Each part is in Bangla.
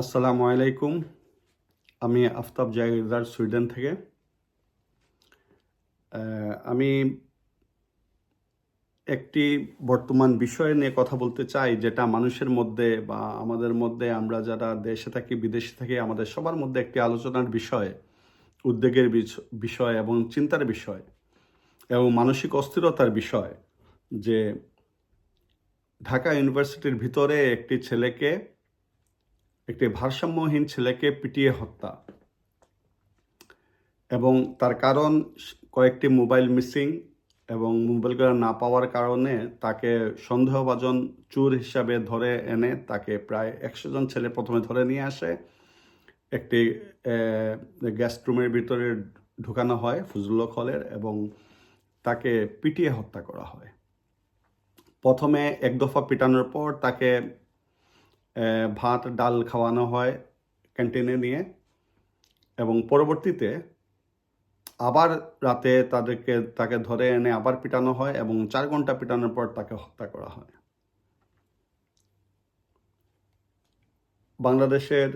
আসসালামু আলাইকুম। আমি আফতাব জাগিরদার সুইডেন থেকে। আমি একটি বর্তমান বিষয় নিয়ে কথা বলতে চাই, যেটা মানুষের মধ্যে বা আমাদের মধ্যে, আমরা যারা দেশে থাকি বিদেশে থাকি, আমাদের সবার মধ্যে একটি আলোচনার বিষয়, উদ্বেগের বিষয় এবং চিন্তার বিষয় এবং মানসিক অস্থিরতার বিষয় যে ঢাকা ইউনিভার্সিটির ভিতরে একটি ভারসাম্যহীন ছেলেকে পিটিয়ে হত্যা, এবং তার কারণ কয়েকটি মোবাইল মিসিং এবং মোবাইলগুলো না পাওয়ার কারণে তাকে সন্দেহভাজন চোর হিসাবে ধরে এনে তাকে প্রায় 100 জন ছেলে প্রথমে ধরে নিয়ে আসে। একটি গেস্ট রুমের ভিতরে ঢুকানো হয় ফজলুল হলের, এবং তাকে পিটিয়ে হত্যা করা হয়। প্রথমে এক দফা পিটানোর পর তাকে ভাত ডাল খাওয়ানো হয় ক্যান্টিনে নিয়ে, এবং পরবর্তীতে আবার রাতে তাকে ধরে এনে আবার পিটানো হয়, এবং 4 ঘন্টা পিটানোর পর তাকে হত্যা করা হয়। বাংলাদেশের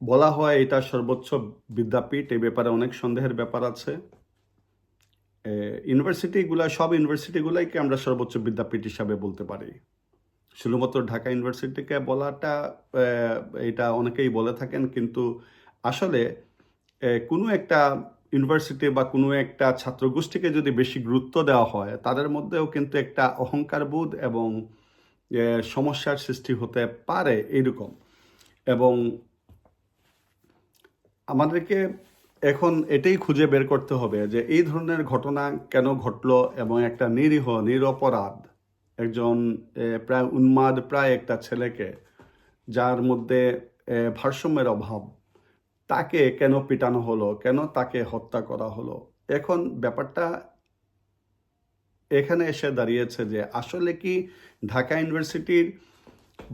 বলা হয় এটা সর্বোচ্চ বিদ্যাপীঠ, এই ব্যাপারে অনেক সন্দেহের ব্যাপার আছে। সব ইউনিভার্সিটিগুলোকে আমরা সর্বোচ্চ বিদ্যাপীঠ হিসাবে বলতে পারি। শুধুমাত্র ঢাকা ইউনিভার্সিটিকে বলাটা, এটা অনেকেই বলে থাকেন, কিন্তু আসলে কোনো একটা ইউনিভার্সিটি বা কোনো একটা ছাত্রগোষ্ঠীকে যদি বেশি গুরুত্ব দেওয়া হয়, তাদের মধ্যেও কিন্তু একটা অহংকারবোধ এবং সমস্যার সৃষ্টি হতে পারে এইরকম। এবং আমাদেরকে এখন এটাই খুঁজে বের করতে হবে যে এই ধরনের ঘটনা কেন ঘটলো, এবং একটা নিরপরাধ একজন প্রায় উন্মাদ প্রায় একটা ছেলেকে, যার মধ্যে ভারসাম্যের অভাব, তাকে কেন পিটানো হলো, কেন তাকে হত্যা করা হলো। এখন ব্যাপারটা এখানে এসে দাঁড়িয়েছে যে আসলে কি ঢাকা ইউনিভার্সিটির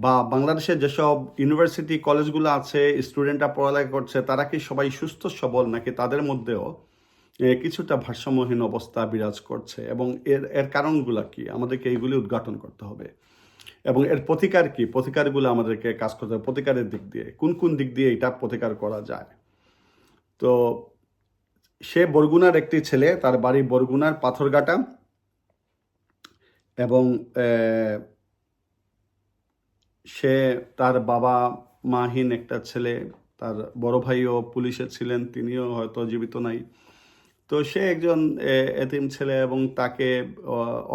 বা বাংলাদেশের যেসব ইউনিভার্সিটি কলেজগুলো আছে, স্টুডেন্টরা পড়ালেখা করছে, তারা কি সবাই সুস্থ সবল, নাকি তাদের মধ্যেও কিছুটা ভারসাম্যহীন অবস্থা বিরাজ করছে, এবং এর কারণগুলো কি, আমাদেরকে এইগুলি উদ্ঘাটন করতে হবে। এবং এর প্রতিকার কি, প্রতিকারগুলো আমাদেরকে কাজ করতে হবে। প্রতিকারের দিক দিয়ে কোন কোন দিক দিয়ে এটা প্রতিকার করা যায়। তো সে বরগুনার একটি ছেলে, তার বাড়ি বরগুনার পাথরঘাটা, এবং সে তার বাবা মাহীন একটা ছেলে, তার বড় ভাইও পুলিশে ছিলেন, তিনিও হয়তো জীবিত নাই। তো সে একজন এতিম ছেলে, এবং তাকে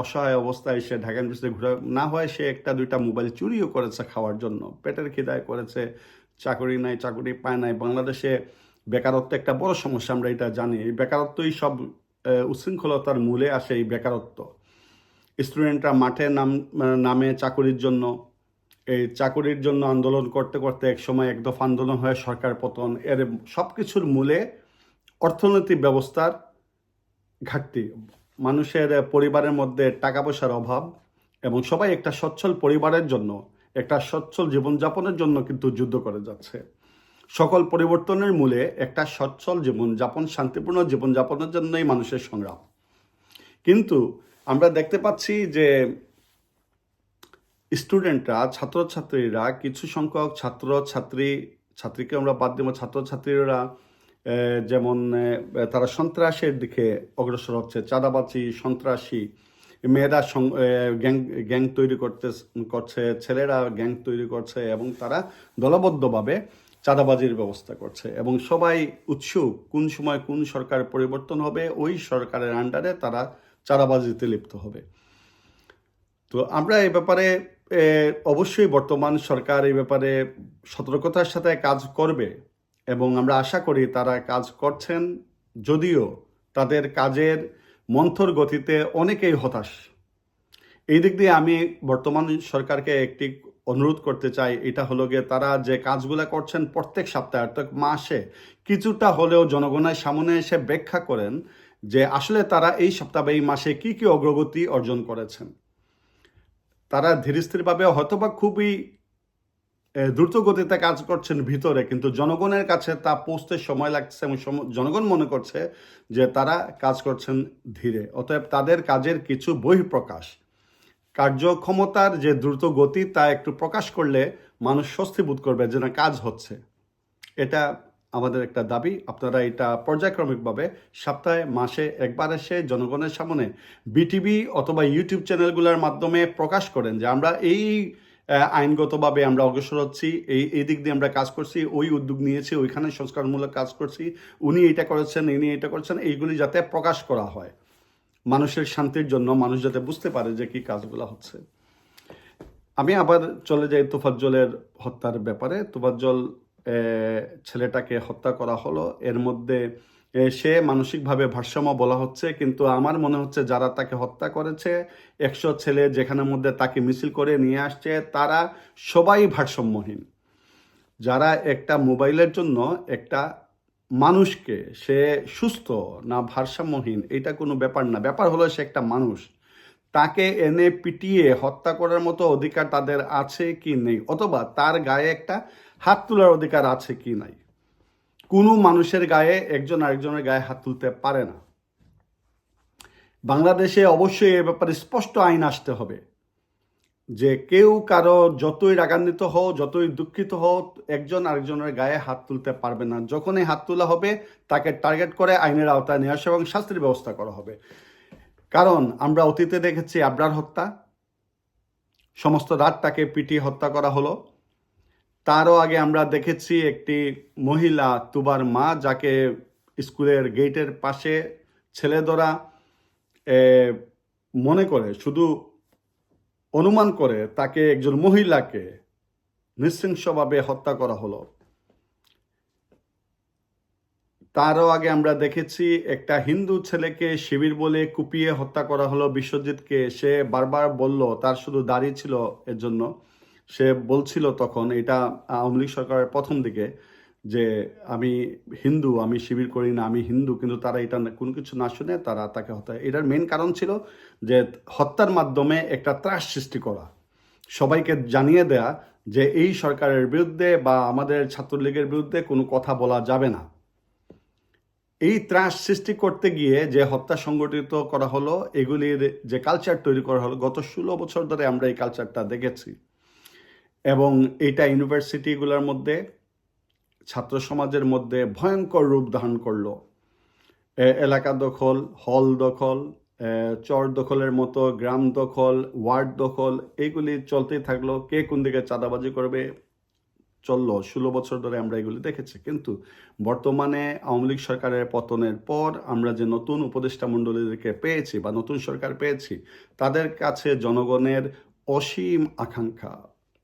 অসহায় অবস্থায় সে ঢাকা ইউনিভার্সিটি ঘুরে না হয়, সে একটা দুইটা মোবাইল চুরিও করেছে খাওয়ার জন্য, পেটের খিদায় করেছে। চাকরি নাই, চাকরি পায় নাই। বাংলাদেশে বেকারত্ব একটা বড় সমস্যা, আমরা এটা জানি। এই বেকারত্বই সব উচ্ছৃঙ্খলতার মূলে আসে, এই বেকারত্ব। স্টুডেন্টরা মাঠে নামে চাকরির জন্য, এই চাকরির জন্য আন্দোলন করতে করতে এক সময় এক দফা আন্দোলন হয়ে সরকার পতন। এর সব কিছুর মূলে অর্থনৈতিক ব্যবস্থার ঘাটতি, মানুষের পরিবারের মধ্যে টাকা পয়সার অভাব, এবং সবাই একটা সচ্ছল পরিবারের জন্য, একটা সচ্ছল জীবনযাপনের জন্য কিন্তু যুদ্ধ করে যাচ্ছে। সকল পরিবর্তনের মূলে একটা সচ্ছল জীবনযাপন, শান্তিপূর্ণ জীবনযাপনের জন্যই মানুষের সংগ্রাম। কিন্তু আমরা দেখতে পাচ্ছি যে স্টুডেন্টরা, ছাত্রছাত্রীরা, কিছু সংখ্যক ছাত্রীকে আমরা বাদ দেব, ছাত্রছাত্রীরা যেমন তারা সন্ত্রাসের দিকে অগ্রসর হচ্ছে, চাঁদাবাজি, সন্ত্রাসী, মেয়েরা গ্যাং তৈরি করছে, ছেলেরা গ্যাং তৈরি করছে, এবং তারা দলবদ্ধভাবে চাঁদাবাজির ব্যবস্থা করছে, এবং সবাই উৎসুক কোন সময় কোন সরকার পরিবর্তন হবে, ওই সরকারের আন্ডারে তারা চাঁদাবাজিতে লিপ্ত হবে। তো আমরা এই ব্যাপারে অবশ্যই বর্তমান সরকার এই ব্যাপারে সতর্কতার সাথে কাজ করবে, এবং আমরা আশা করি তারা কাজ করছেন, যদিও তাদের কাজের মন্থর গতিতে অনেকেই হতাশ। এই দিক দিয়ে আমি বর্তমান সরকারকে একটি অনুরোধ করতে চাই, এটা হলো গিয়ে তারা যে কাজগুলো করছেন প্রত্যেক সপ্তাহে অর্থাৎ মাসে কিছুটা হলেও জনগণের সামনে এসে ব্যাখ্যা করেন যে আসলে তারা এই সপ্তাহে, এই মাসে কি কি অগ্রগতি অর্জন করেছেন। তারা ধীরস্থিরভাবে হয়তোবা খুবই দ্রুত গতিতে কাজ করছেন ভিতরে, কিন্তু জনগণের কাছে তা পৌঁছতে সময় লাগছে, এবং জনগণ মনে করছে যে তারা কাজ করছেন ধীরে। অতএব তাদের কাজের কিছু বহিঃপ্রকাশ, কার্যক্ষমতার যে দ্রুত গতি, তা একটু প্রকাশ করলে মানুষ স্বস্তি বোধ করবে যে না কাজ হচ্ছে। এটা আমাদের একটা দাবি। আপনারা এটা পর্যায়ক্রমিকভাবে সপ্তাহে মাসে একবার এসে জনগণের সামনে বিটিভি অথবা ইউটিউব চ্যানেলগুলোর মাধ্যমে প্রকাশ করেন যে আমরা এই আইনগতভাবে আমরা অগ্রসর হচ্ছি, এই দিক দিয়ে আমরা কাজ করছি, ওই উদ্যোগ নিয়েছি, ওইখানে সংস্কারমূলক কাজ করছি, উনি এটা করেছেন, ইনি এটা করেছেন, এইগুলি যাতে প্রকাশ করা হয় মানুষের শান্তির জন্য, মানুষ যাতে বুঝতে পারে যে কি কাজগুলো হচ্ছে। আমি আবার চলে যাই তোফাজ্জলের হত্যার ব্যাপারে। তোফাজ্জল ছেলেটাকে হত্যা করা হলো, এর মধ্যে সে মানসিকভাবে ভারসাম্য বলা হচ্ছে, কিন্তু আমার মনে হচ্ছে যারা তাকে হত্যা করেছে 100 ছেলে যেখানের মধ্যে তাকে মিছিল করে নিয়ে আসছে তারা সবাই ভারসাম্যহীন। যারা একটা মোবাইলের জন্য একটা মানুষকে সে সুস্থ না ভারসাম্যহীন এটা কোনো ব্যাপার না, ব্যাপার হলো সে একটা মানুষ, তাকে এনে পিটিয়ে হত্যা করার মতো অধিকার তাদের আছে কি নেই, অথবা তার গায়ে একটা হাত তোলার অধিকার আছে কি নাই। কোনো মানুষের গায়ে একজন আরেকজনের গায়ে হাত তুলতে পারে না। বাংলাদেশে অবশ্যই এ ব্যাপারে স্পষ্ট আইন আসতে হবে যে কেউ কারো যতই রাগান্বিত হও, যতই দুঃখিত হও, একজন আরেকজনের গায়ে হাত তুলতে পারবে না। যখনই হাত তোলা হবে তাকে টার্গেট করে আইনের আওতায় নিয়ে আসা এবং শাস্তির ব্যবস্থা করা হবে। কারণ আমরা অতীতে দেখেছি আবরার হত্যা, সমস্ত রাত তাকে পিটিয়ে হত্যা করা হলো। তারও আগে আমরা দেখেছি একটি মহিলা তুবার মা যাকে স্কুলের গেটের পাশে ছেলেদরা মনে করে, শুধু অনুমান করে তাকে, একজন মহিলাকে নৃশংসভাবে হত্যা করা হলো। তারও আগে আমরা দেখেছি একটা হিন্দু ছেলেকে শিবির বলে কুপিয়ে হত্যা করা হলো বিশ্বজিৎকে। সে বারবার বলল, তার শুধু দাড়ি ছিল এর জন্য, সে বলছিল তখন, এটা আওয়ামী লীগ সরকারের প্রথম দিকে, যে আমি হিন্দু, আমি শিবির করি না, আমি হিন্দু, কিন্তু তারা এটা কোনো কিছু না শুনে তারা তাকে হত্যা। এটার মেন কারণ ছিল যে হত্যার মাধ্যমে একটা ত্রাস সৃষ্টি করা, সবাইকে জানিয়ে দেয়া যে এই সরকারের বিরুদ্ধে বা আমাদের ছাত্রলীগের বিরুদ্ধে কোনো কথা বলা যাবে না। এই ত্রাস সৃষ্টি করতে গিয়ে যে হত্যা সংগঠিত করা হলো, এগুলির যে কালচার তৈরি করা হলো, গত 16 বছর ধরে আমরা এই কালচারটা দেখেছি। এবং এটা ইউনিভার্সিটিগুলোর মধ্যে, ছাত্র সমাজের মধ্যে ভয়ঙ্কর রূপ ধারণ করলো। এলাকা দখল, হল দখল, চর দখলের মতো গ্রাম দখল, ওয়ার্ড দখল, এইগুলি চলতেই থাকলো। কে কোন দিকে চাঁদাবাজি করবে চললো, 16 বছর ধরে আমরা এগুলি দেখেছি। কিন্তু বর্তমানে আওয়ামী লীগ সরকারের পতনের পর আমরা যে নতুন উপদেষ্টা মণ্ডলীদেরকে পেয়েছি বা নতুন সরকার পেয়েছি, তাদের কাছে জনগণের অসীম আকাঙ্ক্ষা,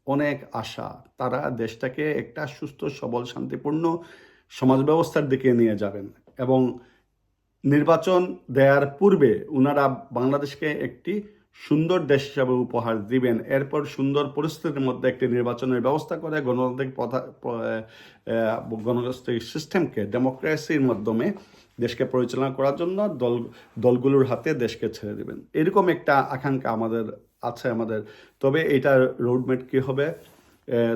অনেক আশা, তারা দেশটাকে একটা সুস্থ সবল শান্তিপূর্ণ সমাজ ব্যবস্থার দিকে নিয়ে যাবেন এবং নির্বাচন দেওয়ার পূর্বে ওনারা বাংলাদেশকে একটি সুন্দর দেশ হিসাবে উপহার দিবেন। এরপর সুন্দর পরিস্থিতির মধ্যে একটি নির্বাচনের ব্যবস্থা করে গণতান্ত্রিক সিস্টেমকে, ডেমোক্রেসির মাধ্যমে দেশকে পরিচালনা করার জন্য দলগুলোর হাতে দেশকে ছেড়ে দিবেন, এরকম একটা আকাঙ্ক্ষা আমাদের আছে আমাদের। তবে এটার রোডম্যাপ কী হবে,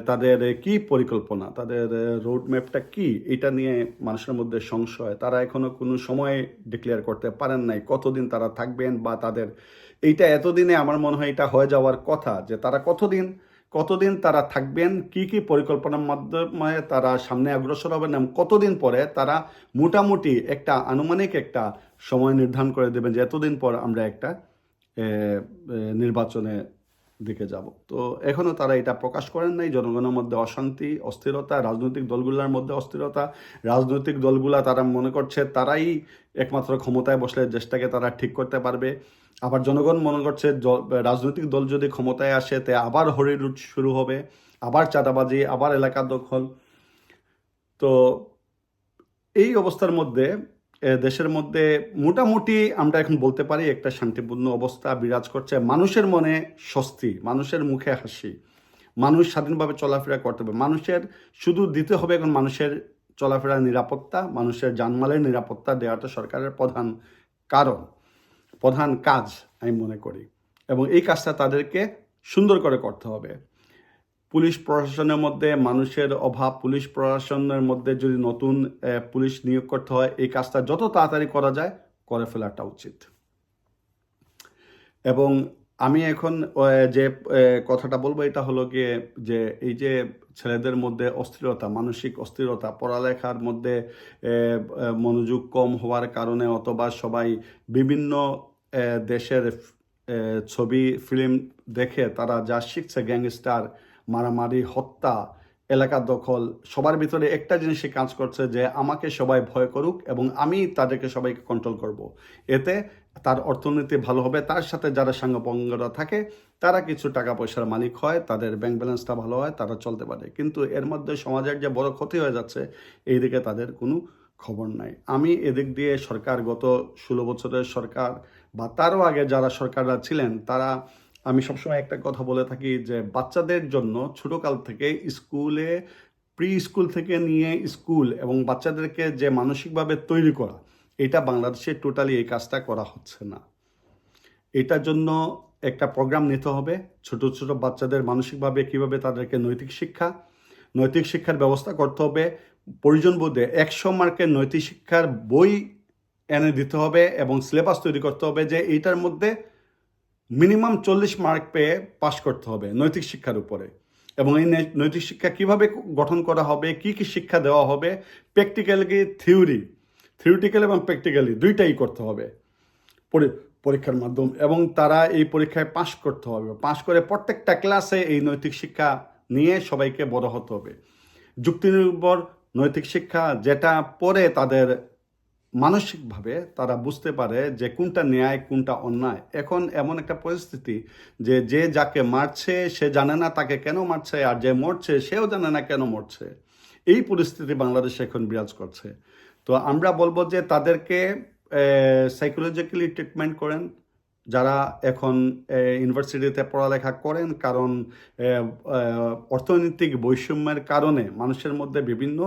তাদের কি পরিকল্পনা, তাদের রোডম্যাপটা কি, এটা নিয়ে মানুষের মধ্যে সংশয়। তারা এখনো কোনো সময় ডিক্লেয়ার করতে পারেন নাই কতদিন তারা থাকবেন, বা তাদের এইটা এতদিনে আমার মনে হয় এটা হয়ে যাওয়ার কথা যে তারা কতদিন তারা থাকবেন, কি পরিকল্পনার মাধ্যমে তারা সামনে অগ্রসর হবেন, এবং কতদিন পরে তারা মোটামুটি একটা আনুমানিক একটা সময় নির্ধারণ করে দেবেন যে এতদিন পর আমরা একটা নির্বাচনে দিকে যাব। তো এখনো তারা এটা প্রকাশ করেন নাই। জনগণের মধ্যে অশান্তি, অস্থিরতা, রাজনৈতিক দলগুলোর মধ্যে অস্থিরতা। রাজনৈতিক দলগুলা তারা মনে করছে তারাই একমাত্র ক্ষমতায় বসলে দেশটাকে তারা ঠিক করতে পারবে। আবার জনগণ মনে করছে রাজনৈতিক দল যদি ক্ষমতায় আসে তে আবার হরিলুট শুরু হবে, আবার চাঁদাবাজি, আবার এলাকা দখল। তো এই অবস্থার মধ্যে দেশের মধ্যে মোটামুটি আমরা এখন বলতে পারি একটা শান্তিপূর্ণ অবস্থা বিরাজ করছে। মানুষের মনে স্বস্তি, মানুষের মুখে হাসি, মানুষ স্বাধীনভাবে চলাফেরা করতে হবে। মানুষের শুধু দিতে হবে এখন মানুষের চলাফেরার নিরাপত্তা, মানুষের জানমালের নিরাপত্তা দেওয়াটা সরকারের প্রধান কাজ আমি মনে করি, এবং এই কাজটা তাদেরকে সুন্দর করে করতে হবে। পুলিশ প্রশাসনের মধ্যে মানুষের অভাব, পুলিশ প্রশাসনের মধ্যে যদি নতুন পুলিশ নিয়োগ করতে হয়, এই কাজটা যত তাড়াতাড়ি করা যায় করে ফেলাটা উচিত। এবং আমি এখন যে কথাটা বলবো এটা হলো গিয়ে যে এই যে ছেলেদের মধ্যে অস্থিরতা, মানসিক অস্থিরতা, পড়ালেখার মধ্যে মনোযোগ কম হওয়ার কারণে অথবা সবাই বিভিন্ন দেশের ছবি ফিল্ম দেখে তারা যা শিখছে, গ্যাংস্টার, মারামারি, হত্যা, এলাকা দখল, সবার ভিতরে একটা জিনিসই কাজ করছে যে আমাকে সবাই ভয় করুক এবং আমি তাদেরকে সবাইকে কন্ট্রোল করব। এতে তার অর্থনীতি ভালো হবে, তার সাথে যারা সাঙ্গপাঙ্গরা থাকে তারা কিছু টাকা পয়সার মালিক হয়, তাদের ব্যাংক ব্যালেন্সটা ভালো হয়, তারা চলতে পারে। কিন্তু এর মধ্যে সমাজের যে বড় ক্ষতি হয়ে যাচ্ছে এই দিকে তাদের কোনো খবর নাই। আমি এদিক দিয়ে সরকার, গত 16 বছরের সরকার বা তারও আগে যারা সরকাররা ছিলেন তারা, আমি সবসময় একটা কথা বলে থাকি যে বাচ্চাদের জন্য ছোটকাল থেকে স্কুলে, প্রি স্কুল থেকে নিয়ে স্কুল এবং বাচ্চাদেরকে যে মানসিকভাবে তৈরি করা, এটা বাংলাদেশে টোটালি এই কাজটা করা হচ্ছে না। এটার জন্য একটা প্রোগ্রাম নিতে হবে, ছোট ছোট বাচ্চাদের মানসিকভাবে কিভাবে তাদেরকে নৈতিক শিক্ষার ব্যবস্থা করতে হবে। প্রয়োজন বোধে 100 মার্কের নৈতিক শিক্ষার বই এনে দিতে হবে এবং সিলেবাস তৈরি করতে হবে যে এইটার মধ্যে মিনিমাম 40 মার্ক পেয়ে পাশ করতে হবে নৈতিক শিক্ষার উপরে। এবং এই নৈতিক শিক্ষা কিভাবে গঠন করা হবে, কি কি শিক্ষা দেওয়া হবে, প্র্যাকটিক্যালি থিওরিটিক্যাল এবং প্র্যাকটিক্যালি দুইটাই করতে হবে পরীক্ষার মাধ্যম, এবং তারা এই পরীক্ষায় পাশ করতে হবে। পাশ করে প্রত্যেকটা ক্লাসে এই নৈতিক শিক্ষা নিয়ে সবাইকে বড় হতে হবে। যুক্তিনির্ভর নৈতিক শিক্ষা, যেটা পরে তাদের মানসিকভাবে তারা বুঝতে পারে যে কোনটা ন্যায় কোনটা অন্যায়। এখন এমন একটা পরিস্থিতি যে যে যাকে মারছে সে জানে না তাকে কেন মারছে, আর যে মরছে সেও জানে না কেন মরছে। এই পরিস্থিতি বাংলাদেশে এখন বিরাজ করছে। তো আমরা বলবো যে তাদেরকে সাইকোলজিক্যালি ট্রিটমেন্ট করেন যারা এখন ইউনিভার্সিটিতে পড়ালেখা করেন, কারণ অর্থনৈতিক বৈষম্যের কারণে মানুষের মধ্যে বিভিন্ন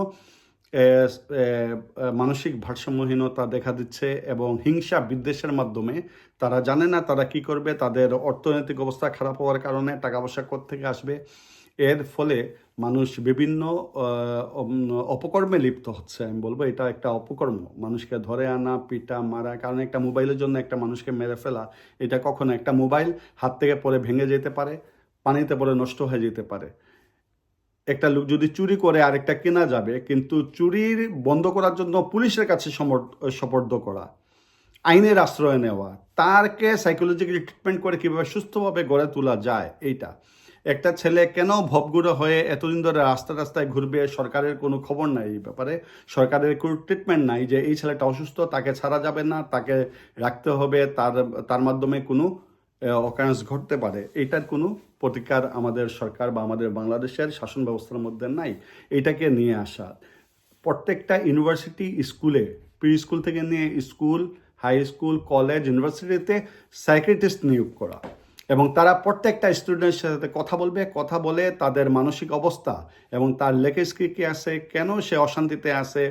মানসিক ভারসাম্যহীনতা দেখা দিচ্ছে এবং হিংসা বিদ্বেষের মাধ্যমে তারা জানে না তারা কি করবে। তাদের অর্থনৈতিক অবস্থা খারাপ হওয়ার কারণে টাকা পয়সা কোত্থেকে আসবে, এর ফলে মানুষ বিভিন্ন অপকর্মে লিপ্ত হচ্ছে। আমি বলবো এটা একটা অপকর্ম, মানুষকে ধরে আনা, পিটা, মারা। কারণ একটা মোবাইলের জন্য একটা মানুষকে মেরে ফেলা, এটা কখনো, একটা মোবাইল হাত থেকে পড়ে ভেঙে যেতে পারে, পানিতে পড়ে নষ্ট হয়ে যেতে পারে। একটা লোক যদি চুরি করে আরেকটা কেনা যাবে, কিন্তু চুরির বন্ধ করার জন্য পুলিশের কাছে সোপর্দ করা, আইনের আশ্রয় নেওয়া, তারকে সাইকোলজিক্যালি ট্রিটমেন্ট করে কীভাবে সুস্থভাবে গড়ে তোলা যায়, এইটা। একটা ছেলে কেন ভবঘুরে হয়ে এতদিন ধরে রাস্তায় ঘুরবে, সরকারের কোনো খবর নাই এই ব্যাপারে, সরকারের কোনো ট্রিটমেন্ট নাই যে এই ছেলেটা অসুস্থ, তাকে ছাড়া যাবে না, তাকে রাখতে হবে, তার মাধ্যমে কোনো অকারেন্স ঘটতে পারে। এইটার কোনো প্রতিকার আমাদের সরকার বা আমাদের বাংলাদেশের শাসন ব্যবস্থার মধ্যে নাই। এটাকে নিয়ে আসা প্রত্যেকটা ইউনিভার্সিটি, স্কুলে, প্রি স্কুল থেকে নিয়ে স্কুল, হাই স্কুল, কলেজ, ইউনিভার্সিটিতে সাইকিয়াট্রিস্ট নিয়োগ করা এবং তারা প্রত্যেকটা স্টুডেন্টের সাথে কথা বলে তাদের মানসিক অবস্থা এবং তার লেখেজ কী আছে, কেন সে অশান্তিতে আছে,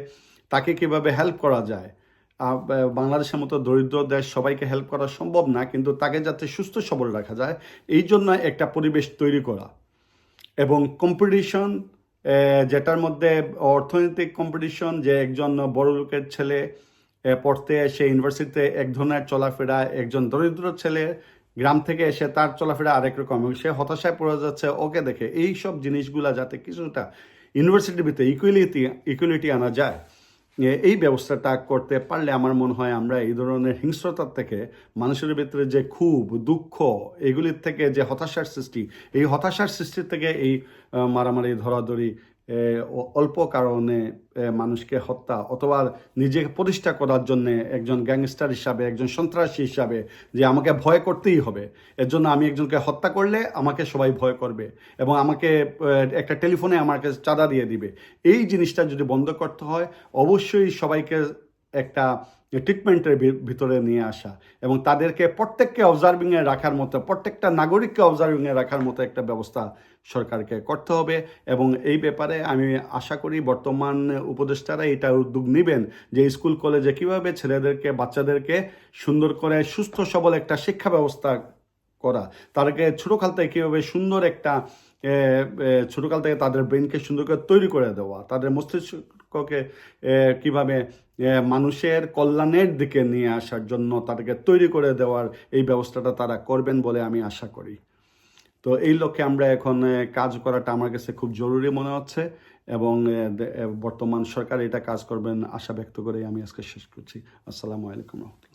তাকে কিভাবে হেল্প করা যায়। বাংলাদেশের মতো দরিদ্র দেশ, সবাইকে হেল্প করা সম্ভব না, কিন্তু তাকে যাতে সুস্থ সবল রাখা যায় এই জন্য একটা পরিবেশ তৈরি করা। এবং কম্পিটিশন, যেটার মধ্যে অর্থনৈতিক কম্পিটিশন, যে একজন বড় লোকের ছেলে পড়তে এসে ইউনিভার্সিটিতে এক ধরনের চলাফেরা, একজন দরিদ্র ছেলে গ্রাম থেকে এসে তার চলাফেরা আরেক রকম, এবং সে হতাশায় পড়ে যাচ্ছে ওকে দেখে। এই সব জিনিসগুলা যাতে কিছুটা ইউনিভার্সিটির ভিতরে ইকুয়ালিটি আনা যায়, এই ব্যবস্থাটা করতে পারলে আমার মনে হয় আমরা এই ধরনের হিংস্রতার থেকে, মানুষের ভিতরে যে ক্ষোভ, দুঃখ, এগুলির থেকে যে হতাশার সৃষ্টি, এই হতাশার সৃষ্টির থেকে এই মারামারি, ধরাধরি, অল্প কারণে মানুষকে হত্যা অথবা নিজেকে প্রতিষ্ঠা করার জন্য একজন গ্যাংস্টার হিসাবে, একজন সন্ত্রাসী হিসাবে, যে আমাকে ভয় করতেই হবে, এর জন্য আমি একজনকে হত্যা করলে আমাকে সবাই ভয় করবে এবং আমাকে একটা টেলিফোনে আমাকে চাঁদা দিয়ে দিবে। এই জিনিসটা যদি বন্ধ করতে হয়, অবশ্যই সবাইকে একটা ট্রিটমেন্টের ভিতরে নিয়ে আসা এবং তাদেরকে প্রত্যেককে অবজার্ভিংয়ে রাখার মতো, প্রত্যেকটা নাগরিককে অবজার্ভিংয়ে রাখার মতো একটা ব্যবস্থা সরকারকে করতে হবে। এবং এই ব্যাপারে আমি আশা করি বর্তমান উপদেষ্টারা এটা উদ্যোগ নেবেন যে স্কুল কলেজে কীভাবে ছেলেদেরকে, বাচ্চাদেরকে সুন্দর করে সুস্থ সবল একটা শিক্ষা ব্যবস্থা করা, তাদেরকে ছোটোকাল থেকে কীভাবে সুন্দর একটা ছোটকাল থেকে তাদের ব্রেনকে সুন্দর করে তৈরি করে দেওয়া, তাদের মস্তিষ্ককে কিভাবে মানুষের কল্যাণের দিকে নিয়ে আসার জন্য তাদেরকে তৈরি করে দেওয়ার এই ব্যবস্থাটা তারা করবেন বলে আমি আশা করি। তো এই লক্ষ্যে আমরা এখন কাজ করাটা আমার কাছে খুব জরুরি মনে হচ্ছে, এবং বর্তমান সরকার এটা কাজ করবেন আশা ব্যক্ত করে আমি আজকে শেষ করছি। আসসালামু আলাইকুম রহমতুল্লাহ।